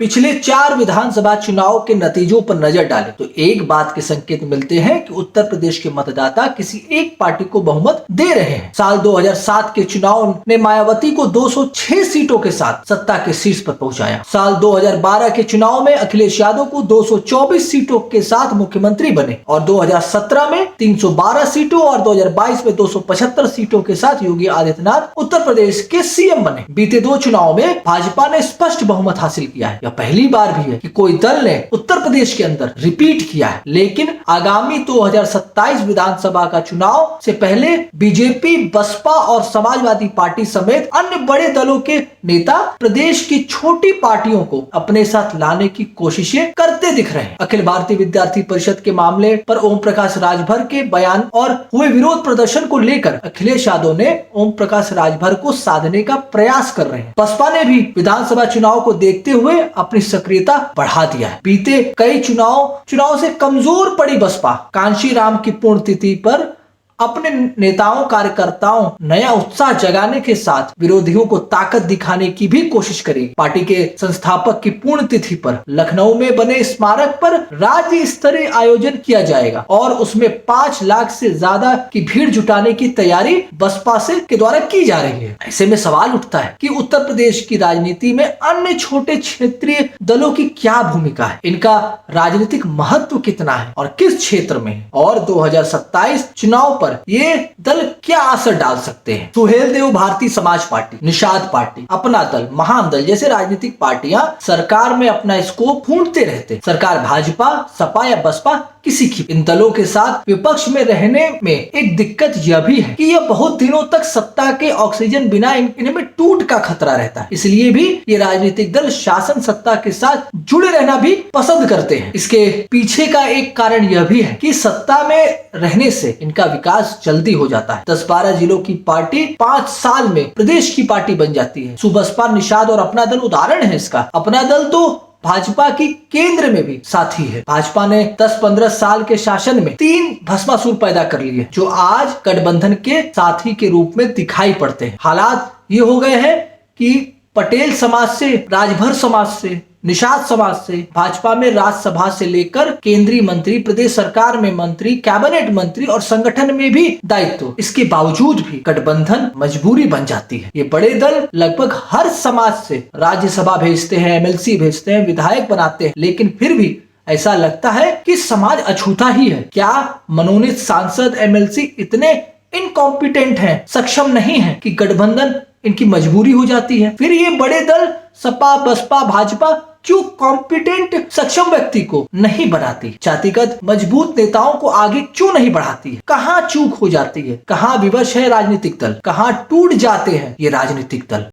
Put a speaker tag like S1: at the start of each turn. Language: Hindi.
S1: पिछले 4 विधानसभा चुनाव के नतीजों पर नजर डालें तो एक बात के संकेत मिलते हैं कि उत्तर प्रदेश के मतदाता किसी एक पार्टी को बहुमत दे रहे हैं। साल 2007 के चुनाव ने मायावती को 206 सीटों के साथ सत्ता के शीर्ष पर पहुंचाया। साल 2012 के चुनाव में अखिलेश यादव को 224 सीटों के साथ मुख्यमंत्री बने और 2017 में 312 सीटों और 2022 में 275 सीटों के साथ योगी आदित्यनाथ उत्तर प्रदेश के सीएम बने। बीते 2 चुनाव में भाजपा ने स्पष्ट बहुमत हासिल किया है। पहली बार भी है कि कोई दल ने उत्तर प्रदेश के अंदर रिपीट किया है। लेकिन आगामी 2027 विधानसभा का चुनाव से पहले बीजेपी, बसपा और समाजवादी पार्टी समेत अन्य बड़े दलों के नेता प्रदेश की छोटी पार्टियों को अपने साथ लाने की कोशिशें करते दिख रहे हैं। अखिल भारतीय विद्यार्थी परिषद के मामले पर ओम प्रकाश राजभर के बयान और हुए विरोध प्रदर्शन को लेकर अखिलेश यादव ने ओम प्रकाश राजभर को साधने का प्रयास कर रहे हैं। बसपा ने भी विधानसभा चुनाव को देखते हुए अपनी सक्रियता बढ़ा दिया है। बीते कई चुनाव से कमजोर पड़ी बसपा कांशीराम की पुण्यतिथि पर अपने नेताओं कार्यकर्ताओं नया उत्साह जगाने के साथ विरोधियों को ताकत दिखाने की भी कोशिश करेगी। पार्टी के संस्थापक की पुण्यतिथि पर लखनऊ में बने स्मारक पर राज्य स्तरीय आयोजन किया जाएगा और उसमें 5 लाख से ज्यादा की भीड़ जुटाने की तैयारी बसपा के द्वारा की जा रही है। ऐसे में सवाल उठता है कि उत्तर प्रदेश की राजनीति में अन्य छोटे क्षेत्रीय दलों की क्या भूमिका है, इनका राजनीतिक महत्व कितना है और किस क्षेत्र में है, और 2027 चुनाव पर ये दल क्या असर डाल सकते हैं। सुहेलदेव भारतीय समाज पार्टी, निषाद पार्टी, अपना दल, महान दल जैसे राजनीतिक पार्टियां सरकार में अपना स्कोप ढूंढते रहते। सरकार भाजपा, सपा या बसपा किसी की, इन दलों के साथ विपक्ष में रहने में एक दिक्कत यह भी है कि यह बहुत दिनों तक सत्ता के ऑक्सीजन बिना इनमें टूट का खतरा रहता है। इसलिए भी ये राजनीतिक दल शासन सत्ता के साथ जुड़े रहना भी पसंद करते हैं। इसके पीछे का एक कारण यह भी है कि सत्ता में रहने से इनका विकास जल्दी हो जाता है। 10-12 जिलों की पार्टी 5 साल में प्रदेश की पार्टी बन जाती है। सुबसपा, निषाद और अपना दल उदाहरण है इसका। अपना दल तो भाजपा की केंद्र में भी साथी है। भाजपा ने 10-15 साल के शासन में 3 भस्मासुर पैदा कर लिए जो आज गठबंधन के साथी के रूप में दिखाई पड़ते हैं। हालात ये हो गए हैं कि पटेल समाज से, राजभर समाज से, निषाद समाज से, भाजपा में राज्यसभा से लेकर केंद्रीय मंत्री, प्रदेश सरकार में मंत्री, कैबिनेट मंत्री और संगठन में भी दायित्व, इसके बावजूद भी गठबंधन मजबूरी बन जाती है। ये बड़े दल लगभग हर समाज से राज्यसभा भेजते हैं, एमएलसी भेजते हैं, विधायक बनाते हैं, लेकिन फिर भी ऐसा लगता है कि समाज अछूता ही है। क्या मनोनीत सांसद, एमएलसी इतने इनकॉम्पिटेंट हैं, सक्षम नहीं है कि गठबंधन इनकी मजबूरी हो जाती है? फिर ये बड़े दल सपा, बसपा, भाजपा क्यों कॉम्पिटेंट सक्षम व्यक्ति को नहीं बनाती? जातिगत मजबूत नेताओं को आगे क्यों नहीं बढ़ाती है? कहाँ चूक हो जाती है? कहाँ विवश है राजनीतिक दल? कहाँ टूट जाते हैं ये राजनीतिक दल?